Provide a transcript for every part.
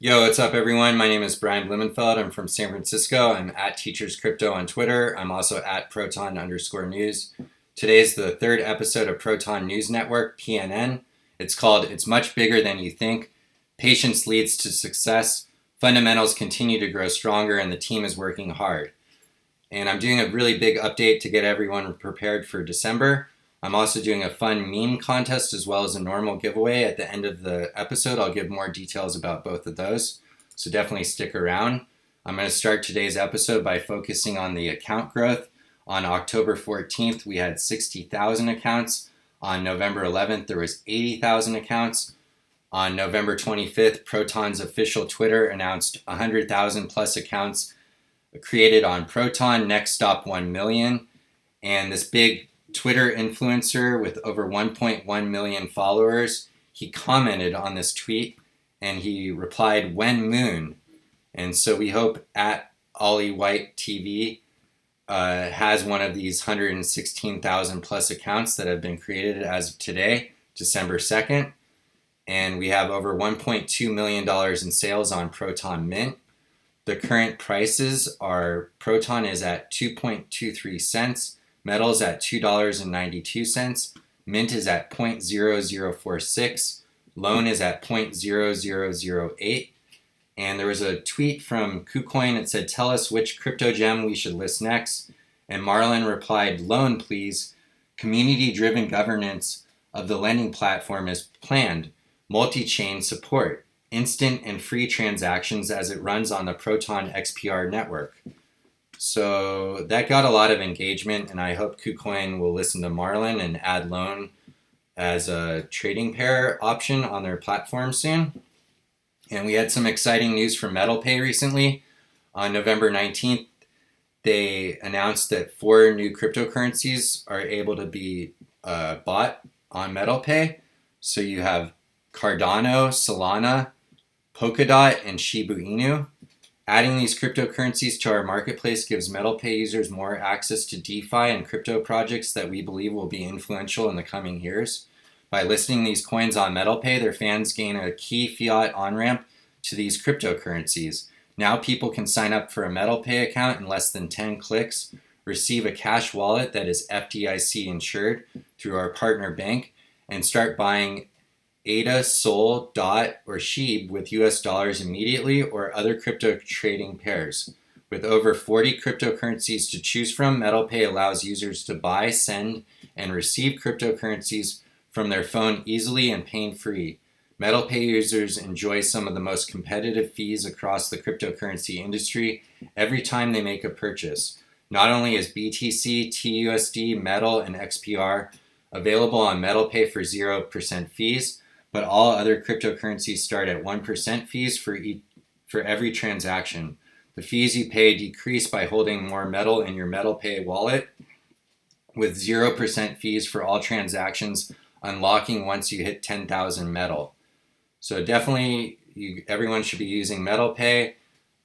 Yo, what's up, everyone? My name is Brian Blumenfeld. I'm from San Francisco. I'm at Teachers Crypto on Twitter. I'm also at Proton_News. Today's the third episode of Proton News Network, PNN. It's called It's Much Bigger Than You Think. Patience leads to success. Fundamentals continue to grow stronger, and the team is working hard. And I'm doing a really big update to get everyone prepared for December. I'm also doing a fun meme contest as well as a normal giveaway. At the end of the episode, I'll give more details about both of those. So definitely stick around. I'm going to start today's episode by focusing on the account growth. On October 14th, we had 60,000 accounts. On November 11th, there was 80,000 accounts. On November 25th, Proton's official Twitter announced 100,000 plus accounts created on Proton. Next stop 1 million. And this big Twitter influencer with over 1.1 million followers, he commented on this tweet and he replied, "Wen Moon." And so we hope at Ollie White TV has one of these 116,000 plus accounts that have been created as of today, December 2nd. And we have over $1.2 million in sales on Proton Mint. The current prices are Proton is at 2.23 cents. Metal is at $2.92. Mint is at 0.0046. Loan is at 0.0008. And there was a tweet from KuCoin. It said, "Tell us which crypto gem we should list next." And Marlon replied, "Loan, please. Community-driven governance of the lending platform is planned. Multi-chain support. Instant and free transactions as it runs on the Proton XPR network." So that got a lot of engagement, and I hope KuCoin will listen to Marlon and add Loan as a trading pair option on their platform soon. And we had some exciting news from MetalPay recently. On November 19th, they announced that 4 new cryptocurrencies are able to be bought on MetalPay. So you have Cardano, Solana, Polkadot, and Shiba Inu. Adding these cryptocurrencies to our marketplace gives MetalPay users more access to DeFi and crypto projects that we believe will be influential in the coming years. By listing these coins on MetalPay, their fans gain a key fiat on-ramp to these cryptocurrencies. Now people can sign up for a MetalPay account in less than 10 clicks, receive a cash wallet that is FDIC insured through our partner bank, and start buying ADA, Sol, DOT, or SHIB with US dollars immediately or other crypto trading pairs. With over 40 cryptocurrencies to choose from, MetalPay allows users to buy, send, and receive cryptocurrencies from their phone easily and pain-free. MetalPay users enjoy some of the most competitive fees across the cryptocurrency industry every time they make a purchase. Not only is BTC, TUSD, Metal, and XPR available on MetalPay for 0% fees, but all other cryptocurrencies start at 1% fees for every transaction. The fees you pay decrease by holding more Metal in your MetalPay wallet, with 0% fees for all transactions unlocking once you hit 10,000 Metal. So definitely, everyone should be using MetalPay.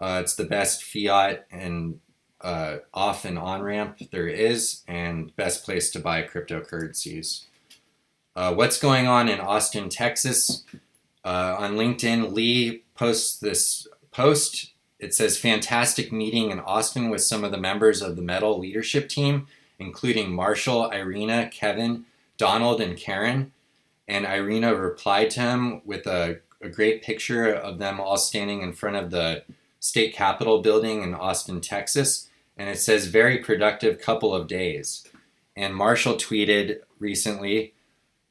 It's the best fiat and off and on ramp there is, and best place to buy cryptocurrencies. What's going on in Austin, Texas? On LinkedIn, Lee posts this post. It says, "Fantastic meeting in Austin with some of the members of the Metal leadership team, including Marshall, Irina, Kevin, Donald, and Karen." And Irina replied to him with a great picture of them all standing in front of the state capitol building in Austin, Texas. And it says, "Very productive couple of days." And Marshall tweeted recently,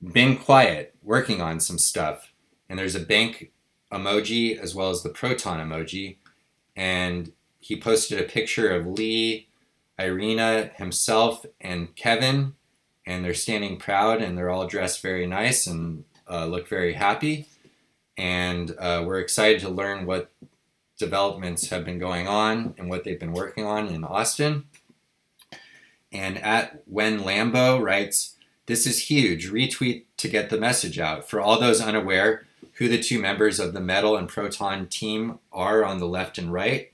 "Been quiet, working on some stuff." And there's a bank emoji as well as the Proton emoji. And he posted a picture of Lee, Irina, himself, and Kevin. And they're standing proud, and they're all dressed very nice and look very happy. And we're excited to learn what developments have been going on and what they've been working on in Austin. And at Wen Lambo writes, "This is huge. Retweet to get the message out. For all those unaware who the 2 members of the Metal and Proton team are on the left and right,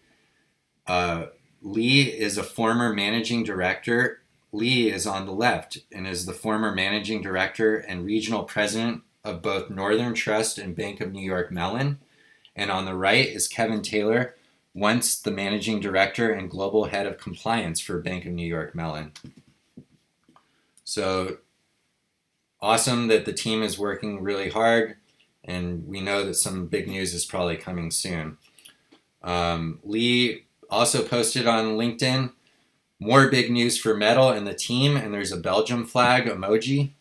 Lee is a former managing director. Lee is on the left and is the former managing director and regional president of both Northern Trust and Bank of New York Mellon. And on the right is Kevin Taylor, once the managing director and global head of compliance for Bank of New York Mellon. So awesome that the team is working really hard, and we know that some big news is probably coming soon. Lee also posted on LinkedIn more big news for Metal and the team, and there's a Belgium flag emoji.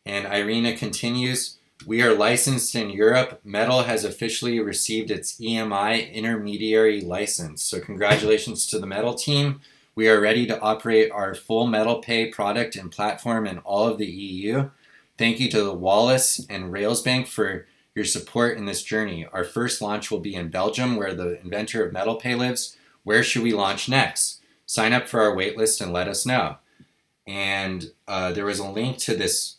And Irina continues, we are licensed in Europe. Metal has officially received its EMI intermediary license. So congratulations to the Metal team. We are ready to operate our full MetalPay product and platform in all of the EU. Thank you to the Wallace and Railsbank for your support in this journey. Our first launch will be in Belgium, where the inventor of MetalPay lives. Where should we launch next? Sign up for our waitlist and let us know. And there was a link to this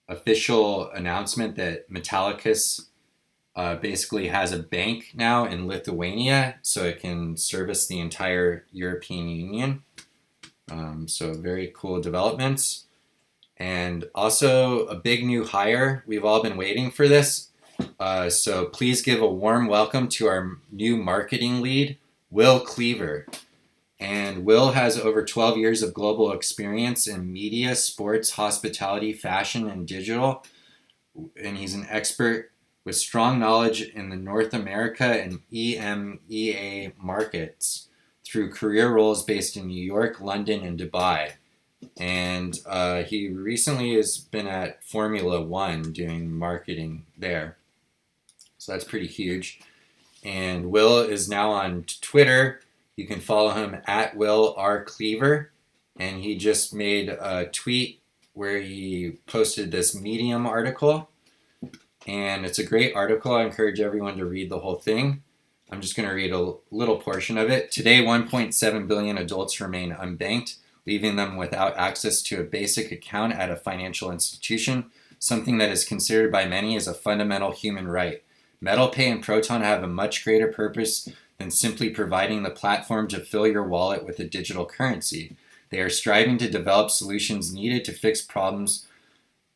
official announcement that Metallicus basically has a bank now in Lithuania, so it can service the entire European Union. So very cool developments. And also a big new hire. We've all been waiting for this. So please give a warm welcome to our new marketing lead, Will Cleaver. And Will has over 12 years of global experience in media, sports, hospitality, fashion, and digital. And he's an expert with strong knowledge in the North America and EMEA markets through career roles based in New York, London, and Dubai. And he recently has been at Formula One doing marketing there. So that's pretty huge. And Will is now on Twitter. You can follow him at Will R. Cleaver. And he just made a tweet where he posted this Medium article. And it's a great article. I encourage everyone to read the whole thing. I'm just going to read a little portion of it. Today, 1.7 billion adults remain unbanked, leaving them without access to a basic account at a financial institution, something that is considered by many as a fundamental human right. MetalPay and Proton have a much greater purpose than simply providing the platform to fill your wallet with a digital currency. They are striving to develop solutions needed to fix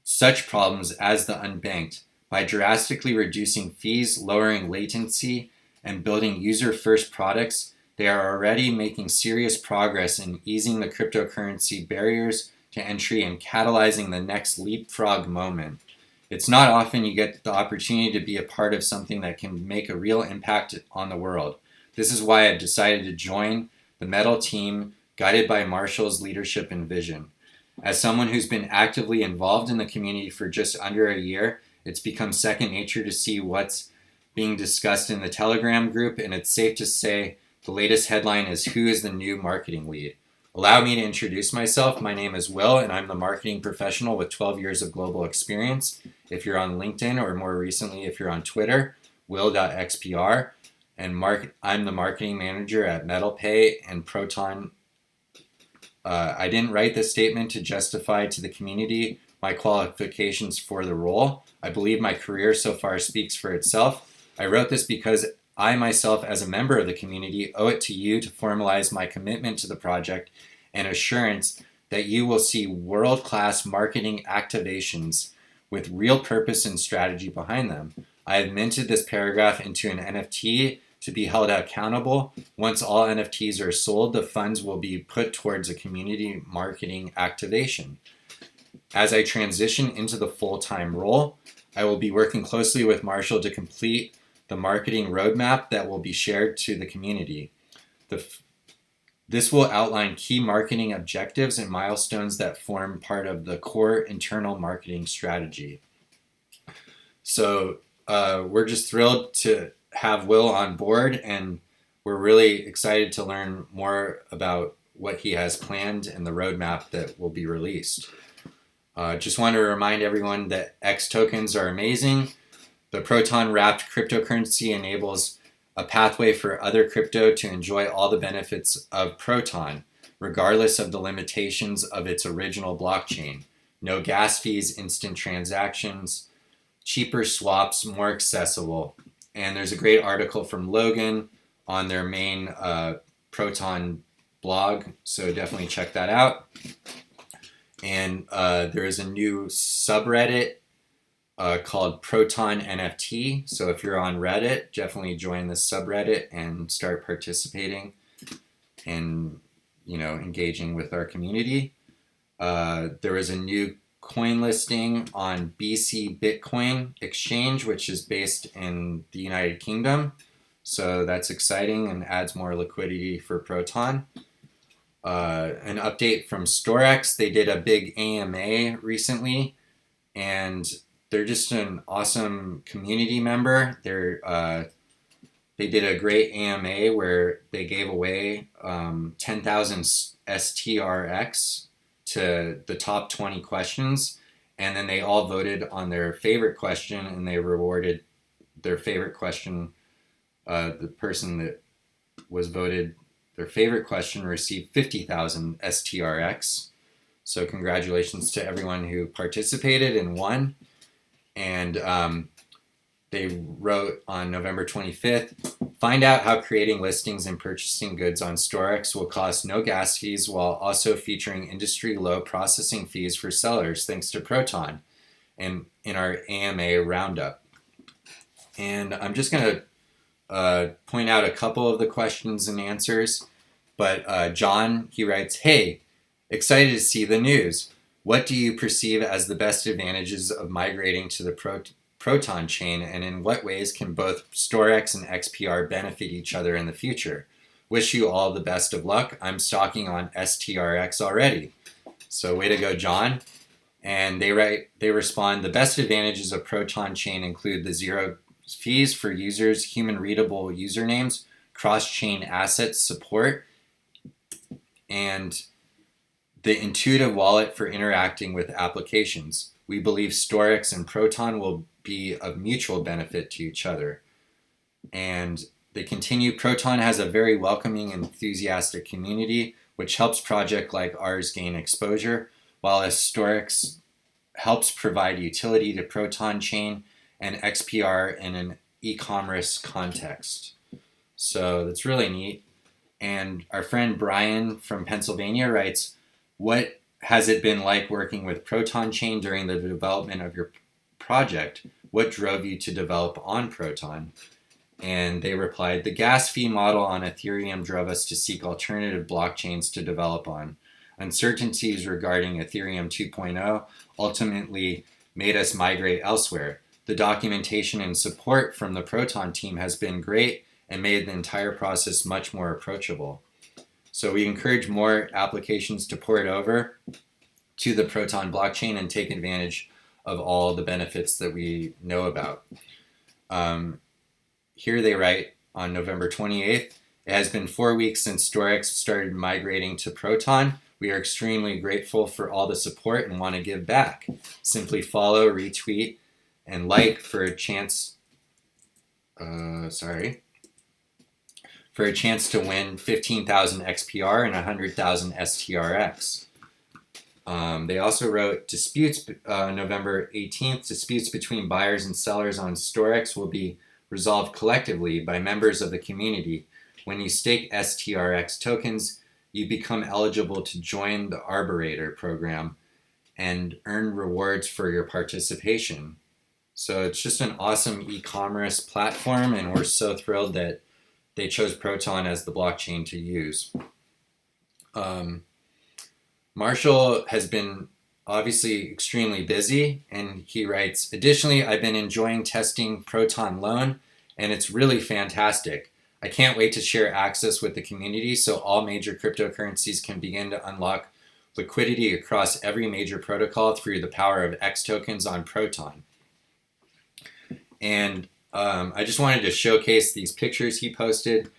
such problems as the unbanked. By drastically reducing fees, lowering latency, and building user-first products, they are already making serious progress in easing the cryptocurrency barriers to entry and catalyzing the next leapfrog moment. It's not often you get the opportunity to be a part of something that can make a real impact on the world. This is why I decided to join the Metal team, guided by Marshall's leadership and vision. As someone who's been actively involved in the community for just under a year, it's become second nature to see what's being discussed in the Telegram group, and it's safe to say the latest headline is Who is the new marketing lead? Allow me to introduce myself. My name is Will, and I'm the marketing professional with 12 years of global experience. If you're on LinkedIn, or more recently, if you're on Twitter, will.xpr. And I'm the marketing manager at MetalPay and Proton. I didn't write this statement to justify to the community my qualifications for the role. I believe my career so far speaks for itself. I wrote this because I myself, as a member of the community, owe it to you to formalize my commitment to the project and assurance that you will see world-class marketing activations with real purpose and strategy behind them. I have minted this paragraph into an NFT to be held accountable. Once all NFTs are sold, the funds will be put towards a community marketing activation. As I transition into the full-time role, I will be working closely with Marshall to complete the marketing roadmap that will be shared to the community. This will outline key marketing objectives and milestones that form part of the core internal marketing strategy. So we're just thrilled to have Will on board, and we're really excited to learn more about what he has planned and the roadmap that will be released. Just want to remind everyone that xToxens are amazing. The Proton wrapped cryptocurrency enables a pathway for other crypto to enjoy all the benefits of Proton, regardless of the limitations of its original blockchain. No gas fees, instant transactions, cheaper swaps, more accessible. And there's a great article from Logan on their main Proton blog, so definitely check that out. And there is a new subreddit called ProtonNFT. So if you're on Reddit, definitely join the subreddit and start participating and engaging with our community. There was a new coin listing on BC Bitcoin Exchange, which is based in the United Kingdom. So that's exciting and adds more liquidity for Proton. An update from Storex. They did a big AMA recently, and they're just an awesome community member. They did a great AMA where they gave away 10,000 STRX to the top 20 questions, and then they all voted on their favorite question, and they rewarded their favorite question. The person that was voted their favorite question received 50,000 STRX. So congratulations to everyone who participated and won. And they wrote on November 25th, find out how creating listings and purchasing goods on Storex will cost no gas fees while also featuring industry low processing fees for sellers thanks to Proton and in our AMA roundup. And I'm just going to point out a couple of the questions and answers. But John, he writes, hey, excited to see the news. What do you perceive as the best advantages of migrating to the Proton chain, and in what ways can both Storex and XPR benefit each other in the future? Wish you all the best of luck. I'm stocking on STRX already. So way to go, John. And they respond, the best advantages of Proton chain include the zero fees for users, human readable usernames, cross-chain asset support, and the intuitive wallet for interacting with applications. We believe Storex and Proton will be of mutual benefit to each other. And they continue, Proton has a very welcoming and enthusiastic community, which helps projects like ours gain exposure, while as Storex helps provide utility to Proton chain and XPR in an e-commerce context. So that's really neat. And our friend Brian from Pennsylvania writes, what has it been like working with Proton chain during the development of your project? What drove you to develop on Proton? And they replied, the gas fee model on Ethereum drove us to seek alternative blockchains to develop on. Uncertainties regarding Ethereum 2.0 ultimately made us migrate elsewhere. The documentation and support from the Proton team has been great and made the entire process much more approachable. So we encourage more applications to port over to the Proton blockchain and take advantage of all the benefits that we know about. Here they write on November 28th, it has been 4 weeks since Storex started migrating to Proton. We are extremely grateful for all the support and want to give back. Simply follow, retweet, and like for a chance for a chance to win 15,000 XPR and 100,000 STRX. They also wrote disputes November 18th. Disputes between buyers and sellers on Storex will be resolved collectively by members of the community. When you stake STRX tokens, you become eligible to join the Arburator program and earn rewards for your participation. So it's just an awesome e-commerce platform, and we're so thrilled that they chose Proton as the blockchain to use. Marshall has been obviously extremely busy, and he writes, additionally, I've been enjoying testing Proton Loan, and it's really fantastic. I can't wait to share access with the community so all major cryptocurrencies can begin to unlock liquidity across every major protocol through the power of xToxens on Proton. And I just wanted to showcase these pictures he posted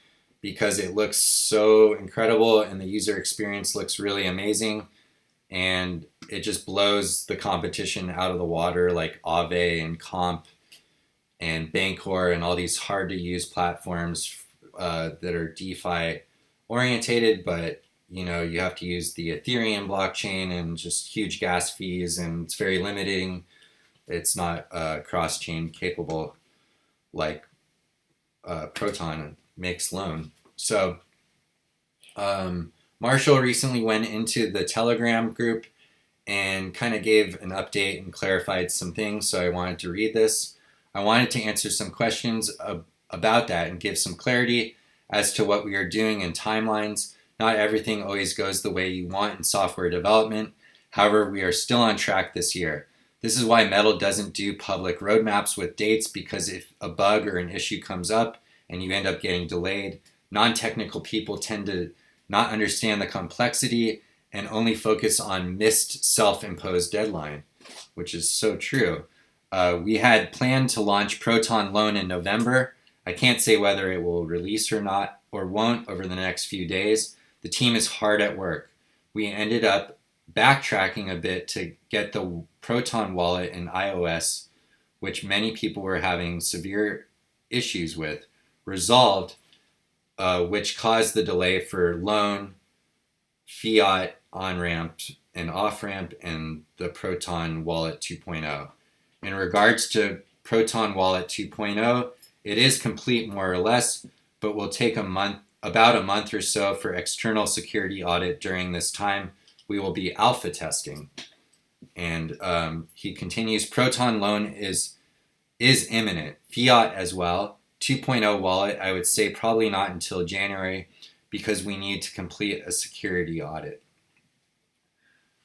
because it looks so incredible and the user experience looks really amazing, and it just blows the competition out of the water, like Aave and Comp and Bancor and all these hard to use platforms that are DeFi orientated, but you have to use the Ethereum blockchain and just huge gas fees, and it's very limiting. It's not cross-chain capable like Proton makes loan. So Marshall recently went into the Telegram group and kind of gave an update and clarified some things, so I wanted to read this. I wanted to answer some questions about that and give some clarity as to what we are doing in timelines. Not everything always goes the way you want in software development. However, we are still on track this year. This is why Metal doesn't do public roadmaps with dates, because if a bug or an issue comes up and you end up getting delayed, non-technical people tend to not understand the complexity and only focus on missed self-imposed deadline, which is so true. We had planned to launch Proton Loan in November. I can't say whether it will release or not or won't over the next few days. The team is hard at work. We ended up backtracking a bit to get the Proton wallet in iOS, which many people were having severe issues with, resolved, which caused the delay for Loan, Fiat, on-ramp and off-ramp, and the Proton Wallet 2.0. In regards to Proton Wallet 2.0, it is complete more or less, but will take about a month or so for external security audit. During this time, we will be alpha testing. And he continues, Proton Loan is imminent. Fiat as well. 2.0 wallet, I would say probably not until January, because we need to complete a security audit.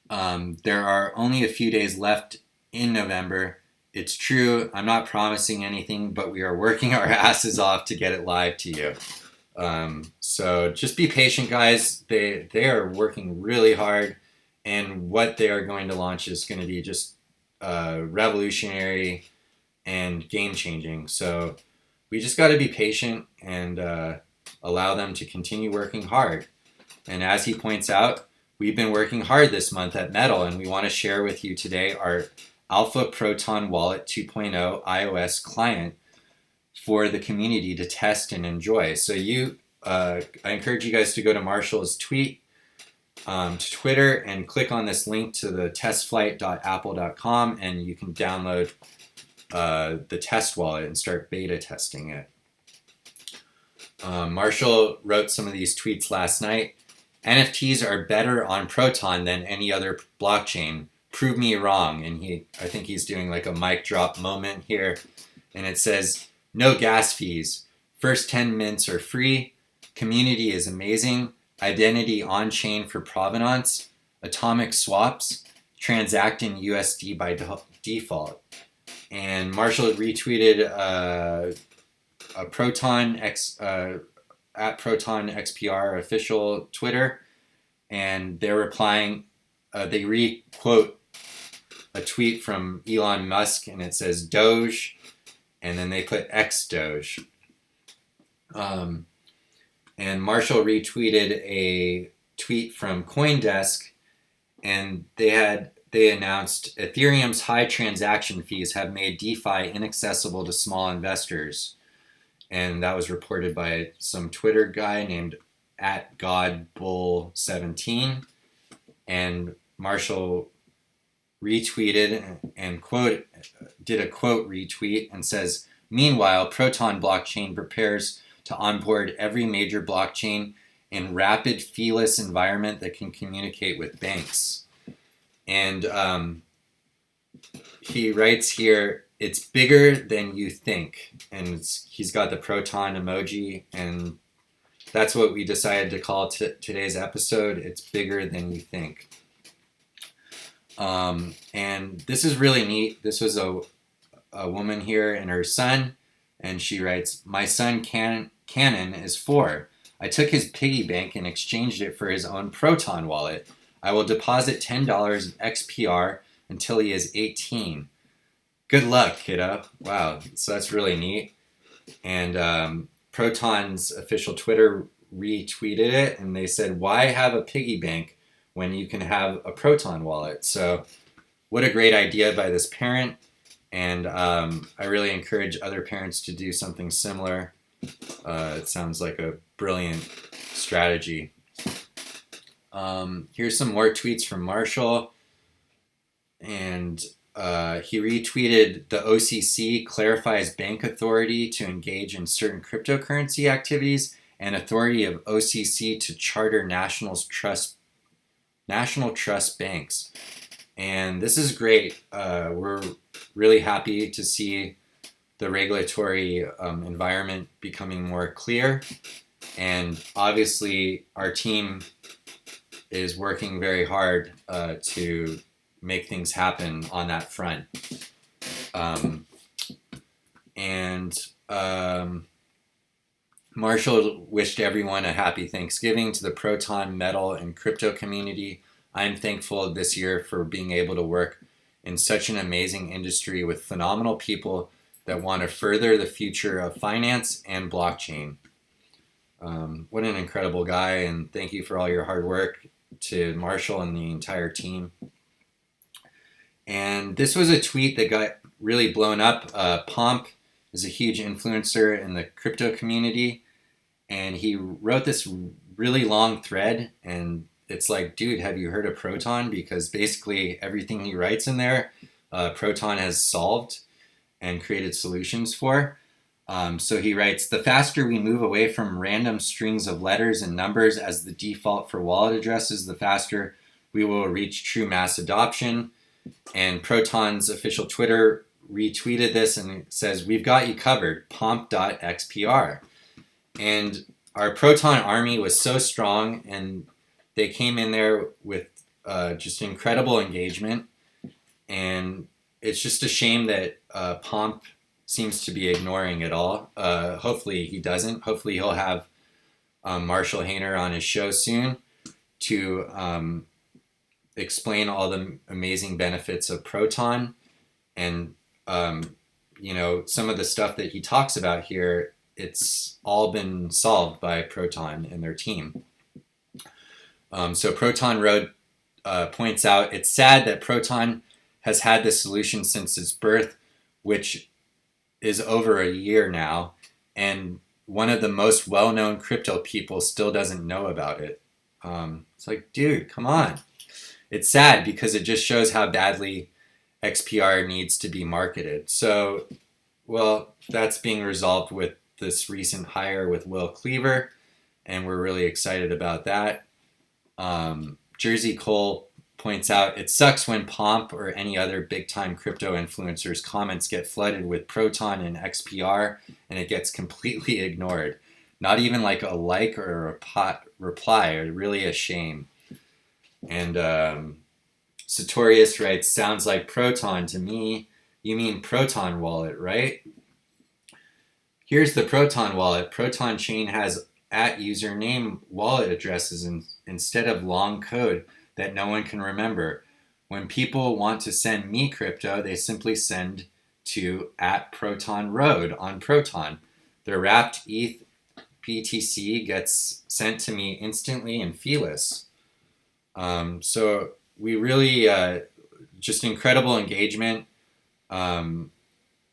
There are only a few days left in November. It's true, I'm not promising anything, but we are working our asses off to get it live to you. So just be patient, guys. They are working really hard, and what they are going to launch is going to be just revolutionary and game-changing. So we just got to be patient and allow them to continue working hard. And as he points out, we've been working hard this month at Metal, and we want to share with you today our Alpha Proton Wallet 2.0 iOS client for the community to test and enjoy. So I encourage you guys to go to Marshall's tweet, to Twitter, and click on this link to the testflight.apple.com, and you can download the test wallet and start beta testing it. Marshall wrote some of these tweets last night. NFTs are better on Proton than any other blockchain. Prove me wrong. And I think he's doing like a mic drop moment here. And it says, no gas fees. First 10 mints are free. Community is amazing. Identity on-chain for provenance. Atomic swaps. Transact in USD by default. And Marshall retweeted a Proton at Proton XPR official Twitter, and they're replying. They re-quote a tweet from Elon Musk, and it says Doge, and then they put X Doge. And Marshall retweeted a tweet from CoinDesk, and they announced Ethereum's high transaction fees have made DeFi inaccessible to small investors. And that was reported by some Twitter guy named @GodBull17. And Marshall retweeted and did a quote retweet and says, meanwhile, Proton blockchain prepares to onboard every major blockchain in rapid feeless environment that can communicate with banks. And he writes here, it's bigger than you think. And he's got the Proton emoji, and that's what we decided to call today's episode. It's bigger than you think. And this is really neat. This was a woman here and her son, and she writes, my son Cannon is 4. I took his piggy bank and exchanged it for his own Proton wallet. I will deposit $10 of XPR until he is 18. Good luck, kiddo. Wow, so that's really neat. And Proton's official Twitter retweeted it, and they said, why have a piggy bank when you can have a Proton wallet? So what a great idea by this parent. And I really encourage other parents to do something similar. It sounds like a brilliant strategy. Here's some more tweets from Marshall. And he retweeted the OCC clarifies bank authority to engage in certain cryptocurrency activities and authority of OCC to charter national trust banks. And this is great. We're really happy to see the regulatory environment becoming more clear. And obviously, our team is working very hard to make things happen on that front. Marshall wished everyone a happy Thanksgiving to the Proton, Metal, and crypto community. I'm thankful this year for being able to work in such an amazing industry with phenomenal people that want to further the future of finance and blockchain. What an incredible guy, and thank you for all your hard work to Marshall and the entire team. And this was a tweet that got really blown up. Pomp is a huge influencer in the crypto community, and he wrote this really long thread, and it's like, dude, have you heard of Proton? Because basically everything he writes in there, Proton has solved and created solutions for. So he writes, the faster we move away from random strings of letters and numbers as the default for wallet addresses, the faster we will reach true mass adoption. And Proton's official Twitter retweeted this and it says, we've got you covered, pomp.xpr. And our Proton army was so strong, and they came in there with just incredible engagement. And it's just a shame that Pomp seems to be ignoring it all. Hopefully he doesn't. Hopefully he'll have Marshall Hayner on his show soon to explain all the amazing benefits of Proton. And, some of the stuff that he talks about here, it's all been solved by Proton and their team. So Proton Road points out, it's sad that Proton has had this solution since its birth, which is over a year now, and one of the most well-known crypto people still doesn't know about it. It's like, dude, come on. It's sad because it just shows how badly XPR needs to be marketed. So, well, that's being resolved with this recent hire with Will Cleaver, and we're really excited about that. Jersey Cole points out, it sucks when Pomp or any other big-time crypto influencers' comments get flooded with Proton and XPR, and it gets completely ignored. Not even like a like or a reply. Really a shame. And Sartorius writes, sounds like Proton to me. You mean Proton wallet, right? Here's the Proton wallet. Proton chain has @username wallet addresses instead of long code that no one can remember. When people want to send me crypto, they simply send to @ProtonRoad on Proton. The wrapped ETH BTC gets sent to me instantly and feeless. So we really, just incredible engagement.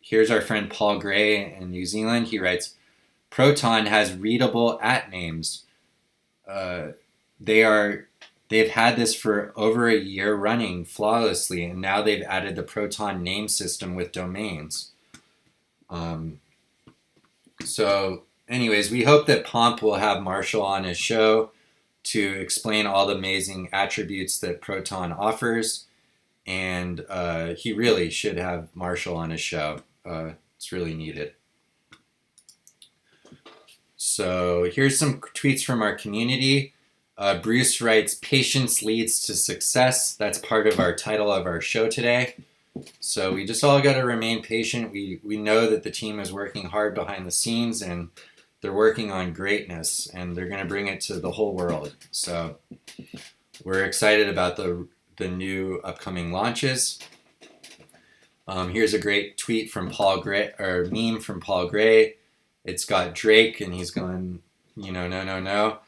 Here's our friend Paul Gray in New Zealand. He writes, Proton has readable @names. They've had this for over a year running flawlessly, and now they've added the Proton name system with domains. So anyways, we hope that Pomp will have Marshall on his show to explain all the amazing attributes that Proton offers. And he really should have Marshall on his show. It's really needed. So here's some tweets from our community. Bruce writes, patience leads to success. That's part of our title of our show today. So we just all got to remain patient. We know that the team is working hard behind the scenes, and they're working on greatness, and they're going to bring it to the whole world. So we're excited about the new upcoming launches. Here's a great tweet from Paul Gray, or meme from Paul Gray. It's got Drake, and he's going, no.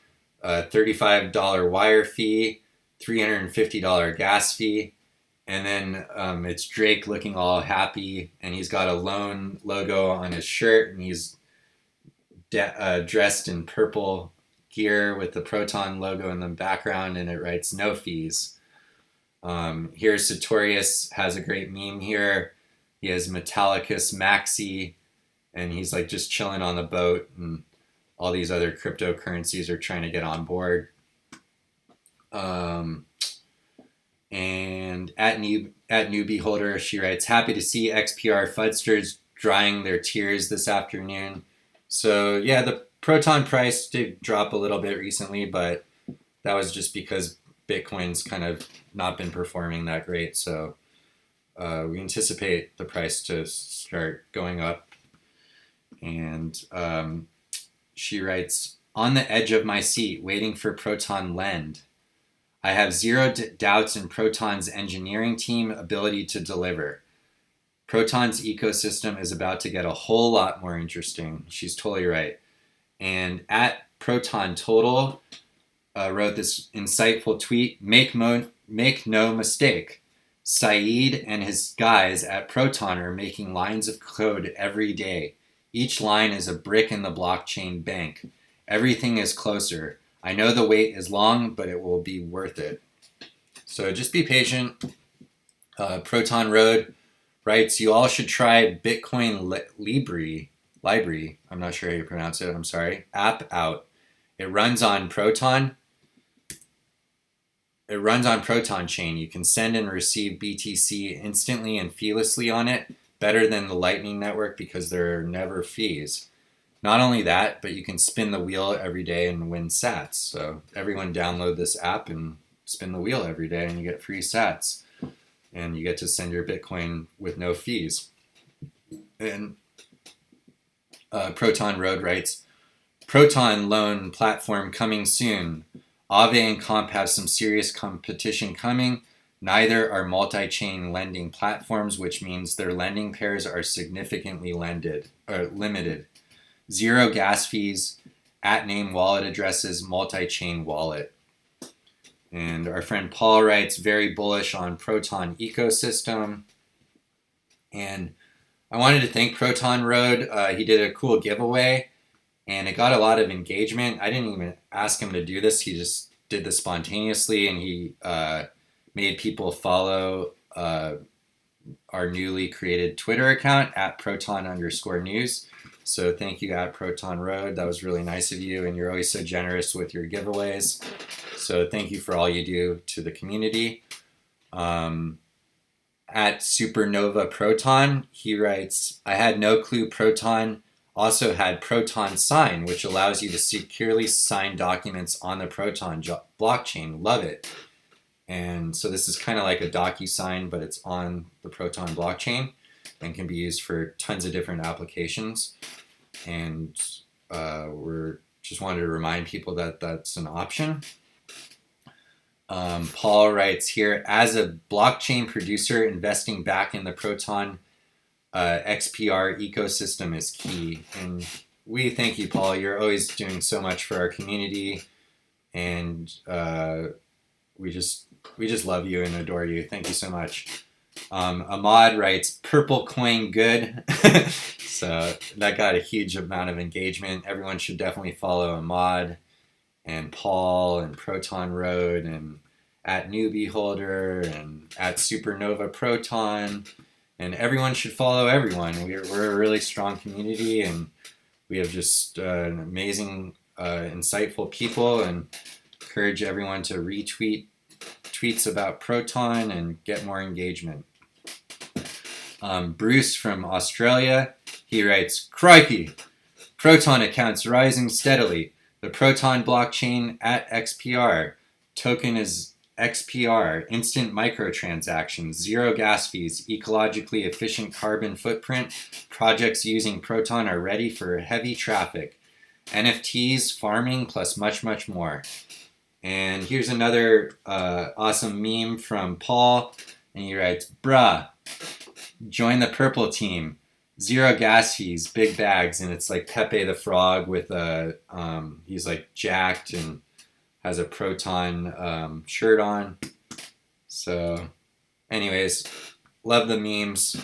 $35 wire fee, $350 gas fee, and then it's Drake looking all happy, and he's got a loan logo on his shirt, and he's dressed in purple gear with the Proton logo in the background, and it writes no fees. Here's Sartorius has a great meme here. He has Metallicus Maxi, and he's like just chilling on the boat, and all these other cryptocurrencies are trying to get on board. And at newbie holder, she writes, happy to see XPR Fudsters drying their tears this afternoon. So yeah, the Proton price did drop a little bit recently, but that was just because Bitcoin's kind of not been performing that great. So we anticipate the price to start going up. And she writes, on the edge of my seat, waiting for Proton Lend. I have zero doubts in Proton's engineering team ability to deliver. Proton's ecosystem is about to get a whole lot more interesting. She's totally right. And at Proton Total wrote this insightful tweet, make no mistake. Saeed and his guys at Proton are making lines of code every day. Each line is a brick in the blockchain bank. Everything is closer. I know the wait is long, but it will be worth it. So just be patient. Proton Road writes, you all should try Bitcoin Library, I'm not sure how you pronounce it, I'm sorry, app out. It runs on Proton. It runs on Proton chain. You can send and receive BTC instantly and feelessly on it, better than the Lightning Network because there are never fees. Not only that, but you can spin the wheel every day and win sats. So everyone download this app and spin the wheel every day and you get free sats. And you get to send your Bitcoin with no fees. And Proton Road writes, Proton loan platform coming soon. Aave and Comp have some serious competition coming. Neither are multi-chain lending platforms, which means their lending pairs are significantly limited. Zero gas fees, at-name wallet addresses, multi-chain wallet. And our friend Paul writes, very bullish on Proton ecosystem. And I wanted to thank Proton Road. He did a cool giveaway, and it got a lot of engagement. I didn't even ask him to do this. He just did this spontaneously, and he made people follow our newly created Twitter account at Proton_news. So thank you at Proton Road. That was really nice of you, and you're always so generous with your giveaways. So thank you for all you do to the community. At Supernova Proton, he writes, I had no clue Proton also had Proton Sign, which allows you to securely sign documents on the Proton blockchain. Love it. And so this is kind of like a DocuSign, but it's on the Proton blockchain and can be used for tons of different applications. And we're just wanted to remind people that that's an option. Paul writes here, as a blockchain producer, investing back in the Proton XPR ecosystem is key. And we thank you, Paul. You're always doing so much for our community. And we just love you and adore you. Thank you so much. Ahmad writes, purple coin good. So that got a huge amount of engagement. Everyone should definitely follow Ahmad and Paul and Proton Road and at Newbie Holder and at Supernova Proton. And everyone should follow everyone. We're a really strong community, and we have just an amazing, insightful people, and encourage everyone to retweet tweets about Proton and get more engagement. Bruce from Australia, he writes, crikey, Proton accounts rising steadily. The Proton blockchain at XPR. Token is XPR, instant microtransactions, zero gas fees, ecologically efficient carbon footprint. Projects using Proton are ready for heavy traffic. NFTs, farming, plus much, much more. And here's another awesome meme from Paul. And he writes, bruh, join the purple team. Zero gas fees, big bags. And it's like Pepe the Frog with a, he's like jacked and has a Proton shirt on. So anyways, love the memes.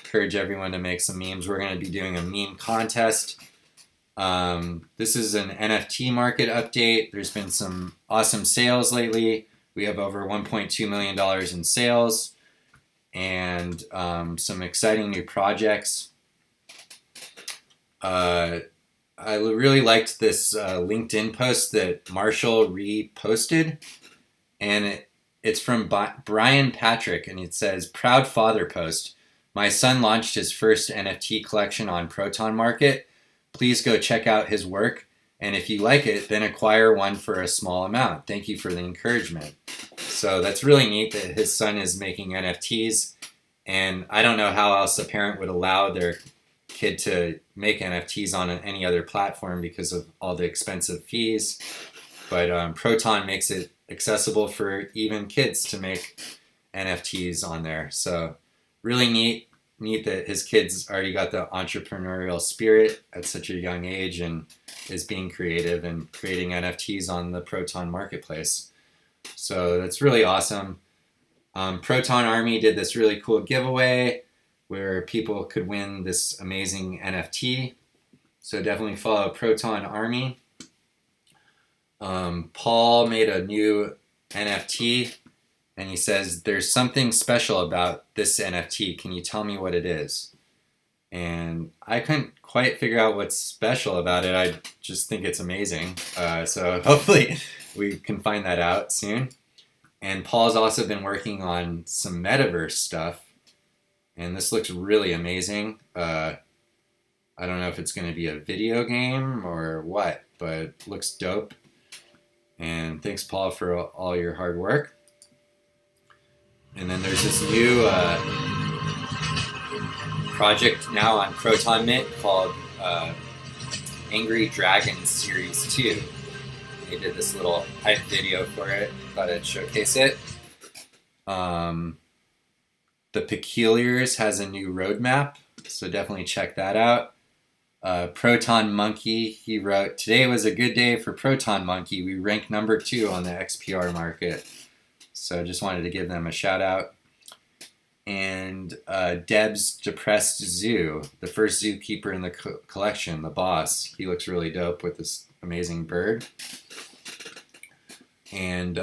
Encourage everyone to make some memes. We're going to be doing a meme contest. This is an NFT market update. There's been some awesome sales lately. We have over $1.2 million in sales and some exciting new projects. I really liked this LinkedIn post that Marshall reposted, and It's from Brian Patrick, and it says, "Proud father post. My son launched his first NFT collection on Proton Market. Please go check out his work, and if you like it, then acquire one for a small amount. Thank you for the encouragement." So that's really neat that his son is making NFTs, and I don't know how else a parent would allow their kid to make NFTs on any other platform because of all the expensive fees. But Proton makes it accessible for even kids to make NFTs on there. So really neat that his kid's already got the entrepreneurial spirit at such a young age and is being creative and creating NFTs on the Proton marketplace. So that's really awesome. Proton Army did this really cool giveaway where people could win this amazing NFT. So definitely follow Proton Army. Paul made a new NFT, and he says, "There's something special about this NFT. Can you tell me what it is?" And I couldn't quite figure out what's special about it. I just think it's amazing. So hopefully we can find that out soon. And Paul's also been working on some Metaverse stuff, and this looks really amazing. I don't know if it's going to be a video game or what, but it looks dope. And thanks, Paul, for all your hard work. And then there's this new project now on Proton Mint called Angry Dragons Series 2. They did this little hype video for it. Thought I'd showcase it. The Peculiars has a new roadmap, so definitely check that out. Proton Monkey, he wrote, "Today was a good day for Proton Monkey. We ranked number 2 on the XPR market." So I just wanted to give them a shout out. And Deb's Depressed Zoo, the first zookeeper in the collection, the boss. He looks really dope with this amazing bird. And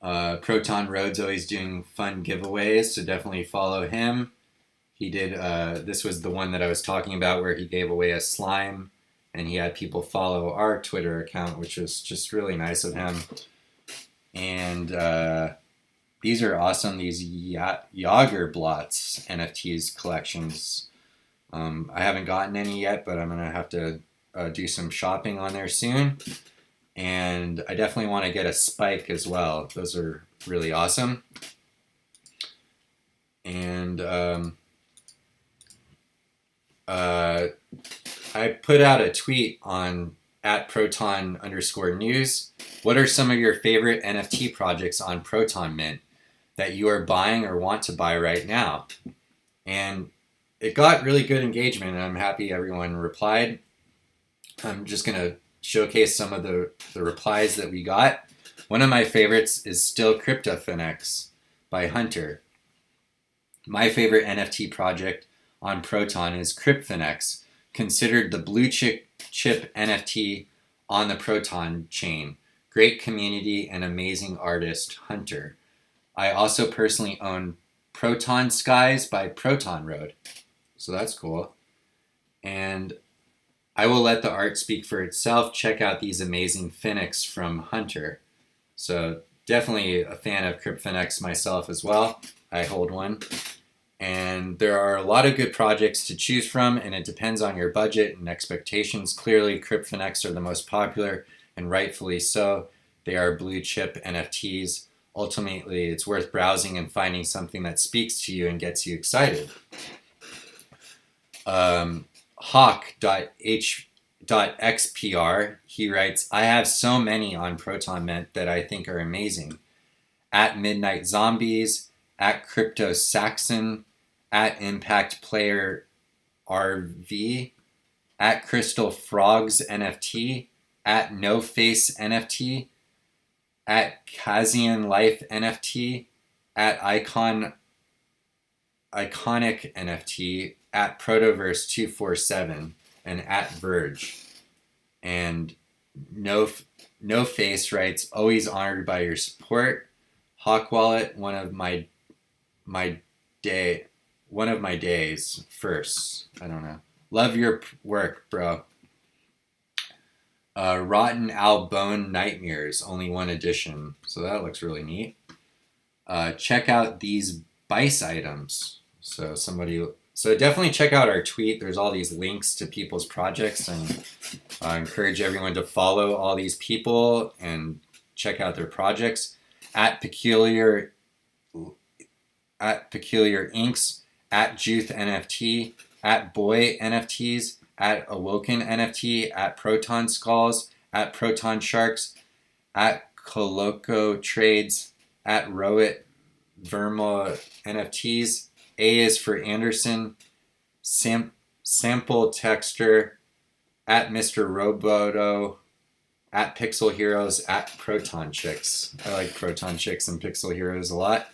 Proton Road's always doing fun giveaways, so definitely follow him. He did, this was the one that I was talking about where he gave away a slime, and he had people follow our Twitter account, which was just really nice of him. And these are awesome, these Yager Blots NFTs collections. I haven't gotten any yet, but I'm going to have to do some shopping on there soon. And I definitely want to get a Spike as well. Those are really awesome. And I put out a tweet on @Proton_news. What are some of your favorite NFT projects on Proton Mint that you are buying or want to buy right now? And it got really good engagement, and I'm happy everyone replied. I'm just going to showcase some of the replies that we got. One of my favorites is still CryptoFinex by Hunter. My favorite NFT project on Proton is CryptoFinex, considered the blue chip NFT on the Proton chain. Great community and amazing artist, Hunter. I also personally own Proton Skies by Proton Road. So that's cool. And I will let the art speak for itself. Check out these amazing Finex from Hunter. So definitely a fan of CryptoFinex myself as well. I hold one. And there are a lot of good projects to choose from, and it depends on your budget and expectations. Clearly, CryptoFinex are the most popular, and rightfully so. They are blue chip NFTs. Ultimately, it's worth browsing and finding something that speaks to you and gets you excited. Hawk.h.xpr, he writes, "I have so many on Proton Mint that I think are amazing. @Midnight Zombies, @CryptoSaxon, @ImpactPlayer RV, @Crystal Frogs NFT, @NoFace NFT, @Kazian Life NFT, @Iconic NFT, @Protoverse 247, and @Verge. And No Face writes, "Always honored by your support. Hawk Wallet, one of my days first." I don't know. Love your work, bro. Rotten Owl Bone Nightmares, only one edition. So that looks really neat. Check out these Bice items. So definitely check out our tweet. There's all these links to people's projects, and I encourage everyone to follow all these people and check out their projects at Peculiar Inks, at Juth NFT, at Boy NFTs, at Awoken NFT, at Proton Skulls, at Proton Sharks, at Coloco Trades, at Rowit Verma NFTs. A is for Anderson, Sample Texture, at Mr. Roboto, at Pixel Heroes, at Proton Chicks. I like Proton Chicks and Pixel Heroes a lot.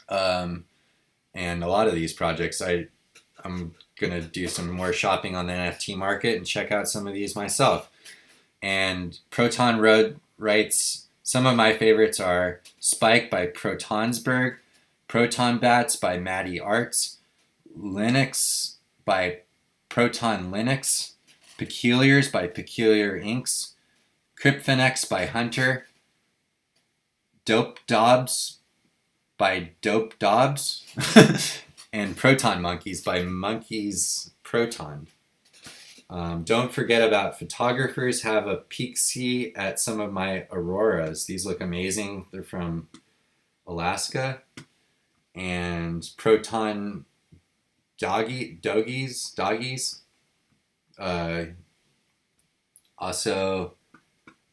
And a lot of these projects, I'm going to do some more shopping on the NFT market and check out some of these myself. And Proton Road writes, some of my favorites are Spike by Protonsberg, Proton Bats by Maddie Arts, Linux by Proton Linux, Peculiars by Peculiar Inks, Cryptfinex by Hunter, Dope Dobbs by Dope Dobbs, and Proton Monkeys by Monkeys Proton. Don't forget about photographers. Have a peek-see at some of my auroras. These look amazing. They're from Alaska. And Proton Doggies. Also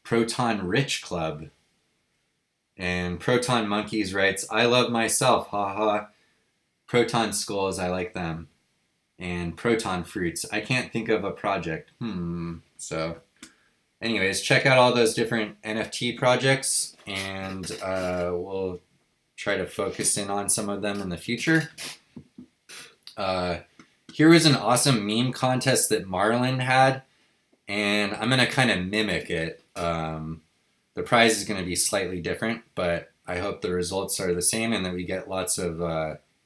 Proton Rich Club. And Proton Monkeys writes, I love myself, haha. Proton Skulls, I like them. And Proton Fruits, I can't think of a project. So anyways, check out all those different NFT projects, and we'll try to focus in on some of them in the future. Here was an awesome meme contest that Marlin had, and I'm going to kind of mimic it. The prize is going to be slightly different, but I hope the results are the same and that we get lots of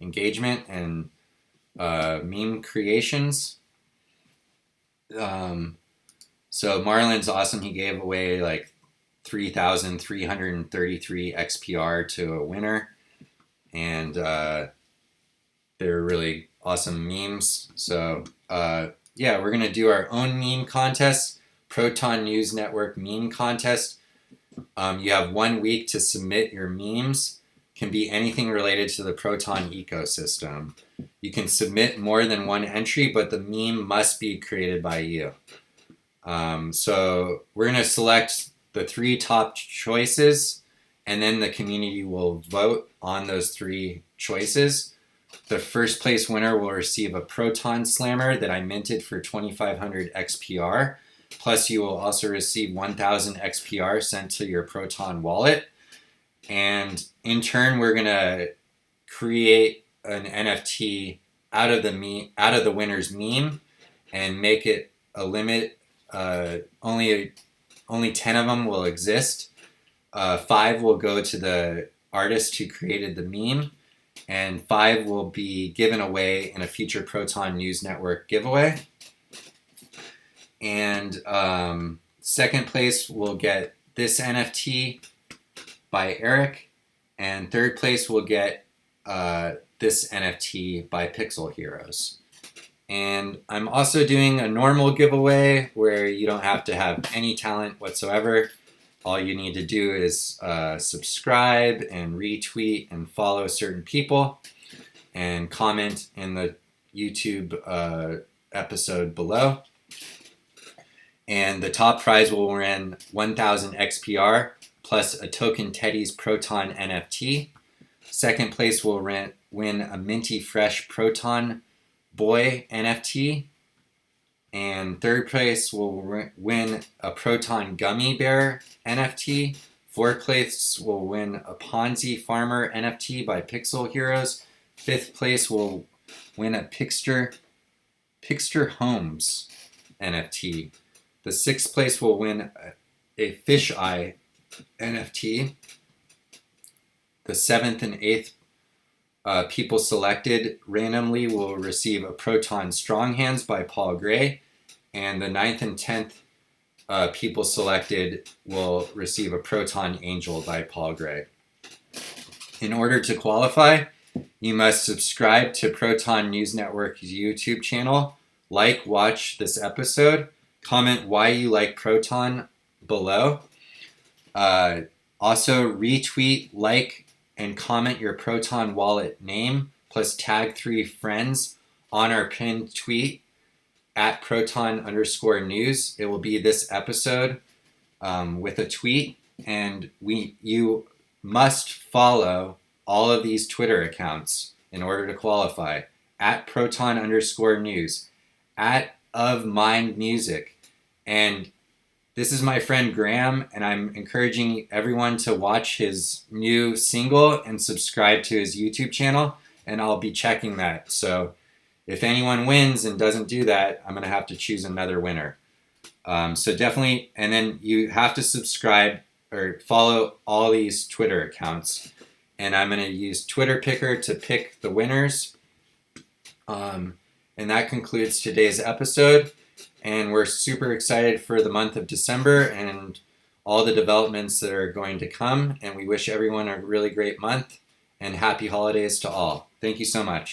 engagement and meme creations. So Marlin's awesome. He gave away like 3,333 XPR to a winner, and they're really awesome memes. So yeah, we're gonna do our own meme contest, Proton News Network meme contest. You have 1 week to submit your memes. Can be anything related to the Proton ecosystem. You can submit more than one entry, but the meme must be created by you. So we're gonna select the 3 top choices, and then the community will vote on those 3 choices. The first place winner will receive a Proton Slammer that I minted for 2,500 XPR. Plus, you will also receive 1,000 XPR sent to your Proton wallet. And in turn, we're gonna create an NFT out of the winner's meme, and make it a limit. Only 10 of them will exist. 5 will go to the artist who created the meme, and 5 will be given away in a future Proton News Network giveaway. And second place will get this NFT by Eric, and third place will get this NFT by Pixel Heroes. And I'm also doing a normal giveaway where you don't have to have any talent whatsoever. All you need to do is subscribe and retweet and follow certain people and comment in the YouTube episode below. And the top prize will win 1,000 XPR plus a Token Teddy's Proton NFT. Second place will win a Minty Fresh Proton Boy NFT. And third place will win a Proton Gummy Bear NFT. Fourth place will win a Ponzi Farmer NFT by Pixel Heroes. Fifth place will win a Pixter Homes NFT. The sixth place will win a Fish Eye NFT. The seventh and eighth people selected randomly will receive a Proton Strong Hands by Paul Gray. And the ninth and 10th people selected will receive a Proton Angel by Paul Gray. In order to qualify, you must subscribe to Proton News Network's YouTube channel, watch this episode, comment why you like Proton below. Also retweet, and comment your Proton wallet name, plus tag 3 friends on our pinned tweet at Proton_news. It will be this episode with a tweet, and you must follow all of these Twitter accounts in order to qualify. At Proton_news, at Of Mind Music, and this is my friend Graham, and I'm encouraging everyone to watch his new single and subscribe to his YouTube channel, and I'll be checking that. So if anyone wins and doesn't do that, I'm going to have to choose another winner. So definitely, and then you have to subscribe or follow all these Twitter accounts. And I'm going to use Twitter Picker to pick the winners. And that concludes today's episode. And we're super excited for the month of December and all the developments that are going to come. And we wish everyone a really great month and happy holidays to all. Thank you so much.